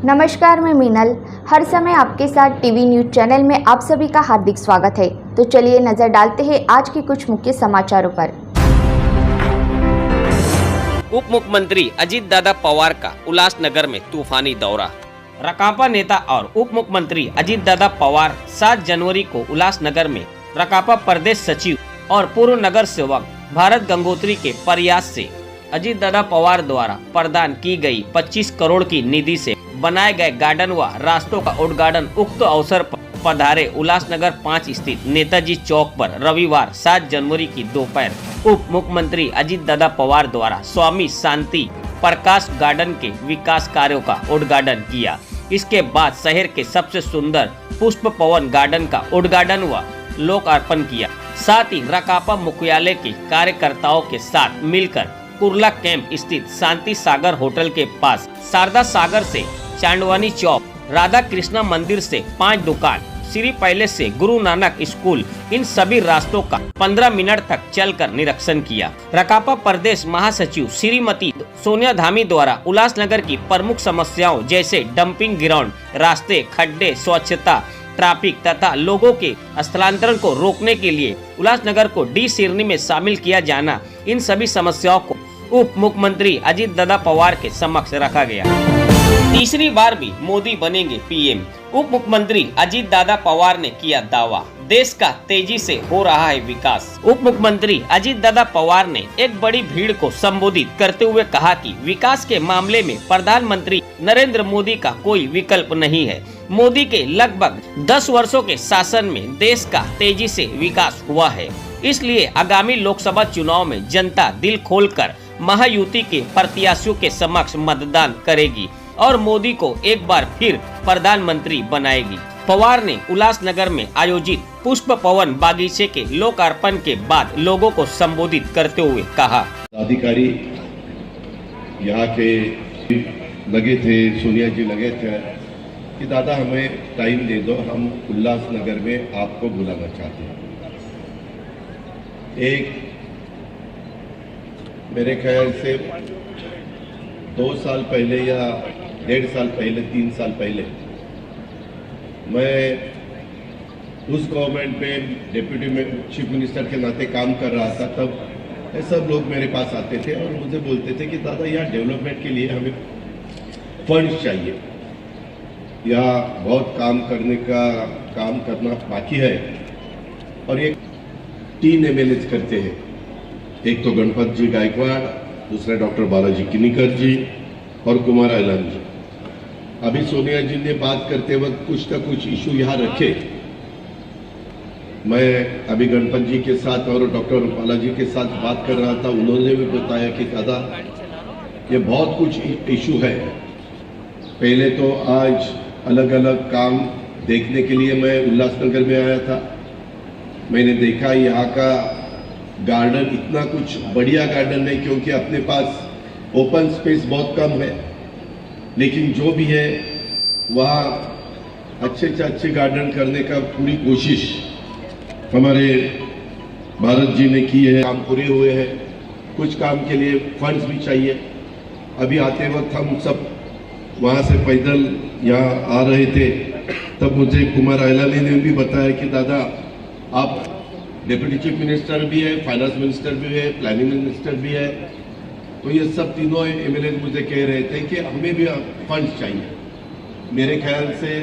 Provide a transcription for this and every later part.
नमस्कार, मैं मीनल। हर समय आपके साथ टीवी न्यूज़ चैनल में आप सभी का हार्दिक स्वागत है। तो चलिए नजर डालते हैं आज के कुछ मुख्य समाचारों पर। उप मुख्यमंत्री अजीत दादा पवार का उल्लासनगर में तूफानी दौरा। राकांपा नेता और उप मुख्यमंत्री अजीत दादा पवार 7 जनवरी को उल्लासनगर में राकांपा प्रदेश सचिव और पूर्व नगर सेवक भारत गंगोत्री के प्रयास से अजीत दादा पवार द्वारा प्रदान की गई 25 करोड़ की निधि से बनाए गए गार्डन व रास्तों का उद्घाटन उक्त अवसर पर पधारे उल्लासनगर 5 स्थित नेताजी चौक पर रविवार 7 जनवरी की दोपहर उप मुख्यमंत्री अजीत दादा पवार द्वारा स्वामी शांति प्रकाश गार्डन के विकास कार्यों का उद्घाटन किया। इसके बाद शहर के सबसे सुंदर पुष्प पवन गार्डन का उद्घाटन व लोकार्पण किया। साथ ही राकांपा मुख्यालय के कार्यकर्ताओं के साथ मिलकर कुर्ला कैंप स्थित शांति सागर होटल के पास शारदा सागर से चांदवानी चौक, राधा कृष्णा मंदिर से 5 दुकान, श्री पैलेस से गुरु नानक स्कूल, इन सभी रास्तों का 15 मिनट तक चलकर निरीक्षण किया। राकांपा प्रदेश महासचिव श्रीमती सोनिया धामी द्वारा उल्लासनगर की प्रमुख समस्याओं जैसे डंपिंग ग्राउंड, रास्ते, खड्डे, स्वच्छता, ट्रैफिक तथा लोगों के स्थलांतरण को रोकने के लिए उल्लासनगर को डी श्रेणी में शामिल किया जाना, इन सभी समस्याओं को उप मुख्यमंत्री अजीत दादा पवार के समक्ष रखा गया। तीसरी बार भी मोदी बनेंगे पीएम। उप मुख्यमंत्री अजीत दादा पवार ने किया दावा, देश का तेजी से हो रहा है विकास। उप मुख्यमंत्री अजीत दादा पवार ने एक बड़ी भीड़ को संबोधित करते हुए कहा कि विकास के मामले में प्रधानमंत्री नरेंद्र मोदी का कोई विकल्प नहीं है। मोदी के लगभग 10 वर्षों के शासन में देश का तेजी से विकास हुआ है, इसलिए आगामी लोकसभा चुनाव में जनता दिल खोलकर महायुति के प्रत्याशियों के समक्ष मतदान करेगी और मोदी को एक बार फिर प्रधानमंत्री बनाएगी। पवार ने उल्लासनगर में आयोजित पुष्प पवन बागीचे के लोकार्पण के बाद लोगों को संबोधित करते हुए कहा, अधिकारी यहाँ के लगे थे, सोनिया जी लगे थे कि दादा हमें टाइम दे दो, हम उल्लासनगर में आपको बुलाना चाहते हैं। एक मेरे ख्याल से 2 साल पहले या 1.5 साल पहले, 3 साल पहले मैं उस गवर्नमेंट में डिप्यूटी चीफ मिनिस्टर के नाते काम कर रहा था। तब ये सब लोग मेरे पास आते थे और मुझे बोलते थे कि दादा यहाँ डेवलपमेंट के लिए हमें फंड्स चाहिए, यहाँ बहुत काम करना बाकी है। और ये 3 एमएलए करते हैं, एक तो गणपत जी गायकवाड़, दूसरा डॉक्टर बालाजी किनीकर जी और कुमार आइलान जी। अभी सोनिया जी ने बात करते वक्त कुछ ना कुछ इशू यहाँ रखे। मैं अभी गणपत जी के साथ और डॉक्टर बालाजी के साथ बात कर रहा था, उन्होंने भी बताया कि दादा ये बहुत कुछ इशू है। पहले तो आज अलग अलग काम देखने के लिए मैं उल्लासनगर में आया था। मैंने देखा यहाँ का गार्डन इतना कुछ बढ़िया गार्डन है, क्योंकि अपने पास ओपन स्पेस बहुत कम है, लेकिन जो भी है वहाँ अच्छे से अच्छे गार्डन करने का पूरी कोशिश हमारे भारत जी ने की है। काम पूरे हुए हैं, कुछ काम के लिए फंड्स भी चाहिए। अभी आते वक्त हम सब वहाँ से पैदल यहाँ आ रहे थे, तब मुझे कुमार आइलानी ने भी बताया कि दादा आप डिप्यूटी चीफ मिनिस्टर भी है, फाइनेंस मिनिस्टर भी है, प्लानिंग मिनिस्टर भी है, तो ये सब तीनों एमएलए मुझे कह रहे थे कि हमें भी फंड्स चाहिए। मेरे ख्याल से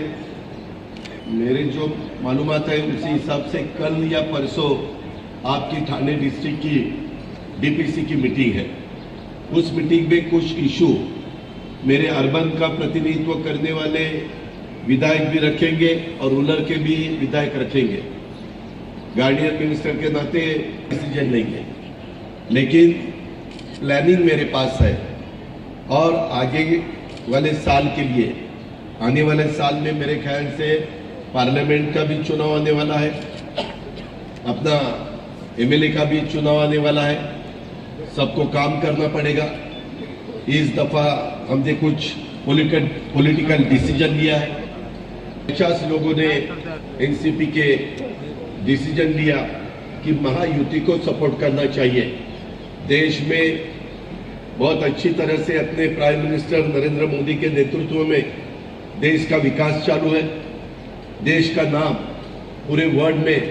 मेरे जो मालूमात है उसी हिसाब से कल या परसों आपकी ठाणे डिस्ट्रिक्ट की डीपीसी की मीटिंग है। उस मीटिंग में कुछ इशू मेरे अर्बन का प्रतिनिधित्व करने वाले विधायक भी रखेंगे और रूरल के भी विधायक रखेंगे। गार्डियन मिनिस्टर के नाते डिसीजन लेंगे, लेकिन प्लानिंग मेरे पास है और आगे वाले साल के लिए, आने वाले साल में मेरे ख्याल से पार्लियामेंट का भी चुनाव आने वाला है, अपना एमएलए का भी चुनाव आने वाला है। सबको काम करना पड़ेगा। इस दफा हमने कुछ पॉलिटिकल डिसीजन लिया है। 50 लोगों ने एनसीपी के डिसीजन लिया कि महायुति को सपोर्ट करना चाहिए। देश में बहुत अच्छी तरह से अपने प्राइम मिनिस्टर नरेंद्र मोदी के नेतृत्व में देश का विकास चालू है। देश का नाम पूरे वर्ल्ड में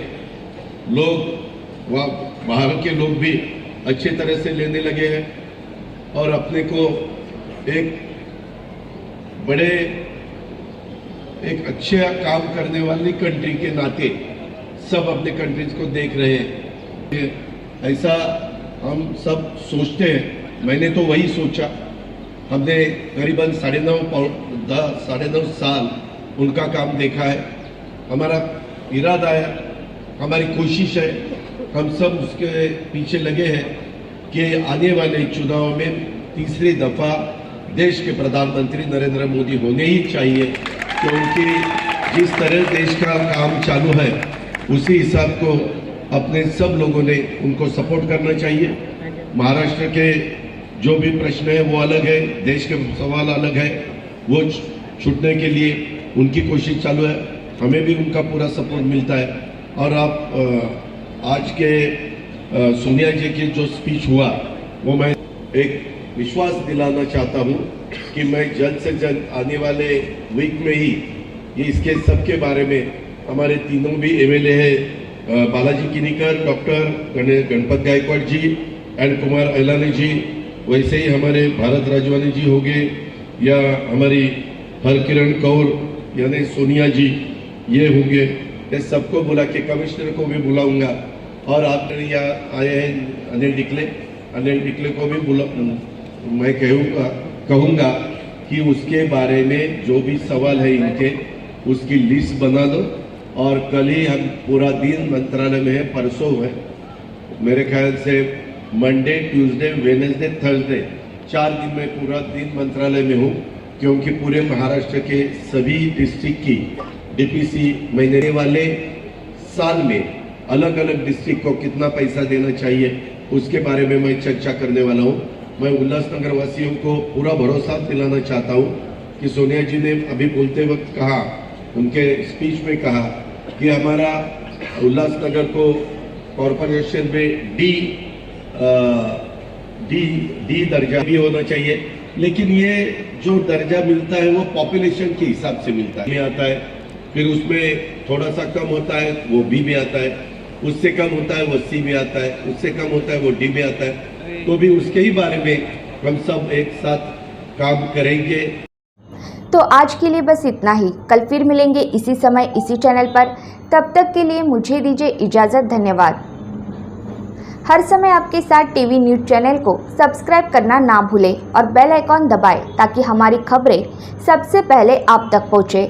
लोग बाहर के लोग भी अच्छे तरह से लेने लगे हैं और अपने को एक अच्छा काम करने वाली कंट्री के नाते सब अपने कंट्रीज को देख रहे हैं। ऐसा हम सब सोचते हैं। मैंने तो वही सोचा। हमने करीबन 9.5 साल उनका काम देखा है। हमारा इरादा है, हमारी कोशिश है, हम सब उसके पीछे लगे हैं कि आने वाले चुनाव में तीसरी दफा देश के प्रधानमंत्री नरेंद्र मोदी होने ही चाहिए, क्योंकि जिस तरह देश का काम चालू है उसी हिसाब को अपने सब लोगों ने उनको सपोर्ट करना चाहिए। महाराष्ट्र के जो भी प्रश्न है वो अलग है, देश के सवाल अलग है, वो छूटने के लिए उनकी कोशिश चालू है। हमें भी उनका पूरा सपोर्ट मिलता है। और आप आज के सोनिया जी की जो स्पीच हुआ वो मैं एक विश्वास दिलाना चाहता हूँ कि मैं जल्द से जल्द आने वाले वीक में ही इसके सबके बारे में हमारे तीनों भी एमएलए है, बालाजी किनीकर, डॉक्टर गणपत गायकवाड़ जी एंड कुमार अलानी जी, वैसे ही हमारे भारत राजवानी जी हो गए या हमारी हरकिरण कौर यानी सोनिया जी ये होंगे, ये सबको बुला के कमिश्नर को भी बुलाऊंगा। और आप यहाँ आए हैं अनिल डिकले को भी मैं कहूँगा कि उसके बारे में जो भी सवाल है इनके उसकी लिस्ट बना दो। और कल ही हम पूरा दिन मंत्रालय में है, परसों है, मेरे ख्याल से मंडे, ट्यूसडे, वेडनेसडे, थर्सडे 4 दिन में पूरा दिन मंत्रालय में हूँ, क्योंकि पूरे महाराष्ट्र के सभी डिस्ट्रिक्ट की डीपीसी महीने वाले साल में अलग अलग डिस्ट्रिक्ट को कितना पैसा देना चाहिए उसके बारे में मैं चर्चा करने वाला हूँ। मैं उल्लासनगर वासियों को पूरा भरोसा दिलाना चाहता हूँ कि सोनिया जी ने अभी बोलते वक्त कहा, उनके स्पीच में कहा कि हमारा उल्लासनगर को कॉरपोरेशन में डी दर्जा भी होना चाहिए, लेकिन ये जो दर्जा मिलता है वो पॉपुलेशन के हिसाब से मिलता है, आता है। फिर उसमें थोड़ा सा कम होता है वो बी में आता है, उससे कम होता है वो सी में आता है, उससे कम होता है वो डी में आता है। तो भी उसके ही बारे में हम सब एक साथ काम करेंगे। तो आज के लिए बस इतना ही। कल फिर मिलेंगे इसी समय इसी चैनल पर। तब तक के लिए मुझे दीजिए इजाज़त। धन्यवाद। हर समय आपके साथ टीवी न्यूज़ चैनल को सब्सक्राइब करना ना भूलें और बेल आइकॉन दबाएं ताकि हमारी खबरें सबसे पहले आप तक पहुँचे।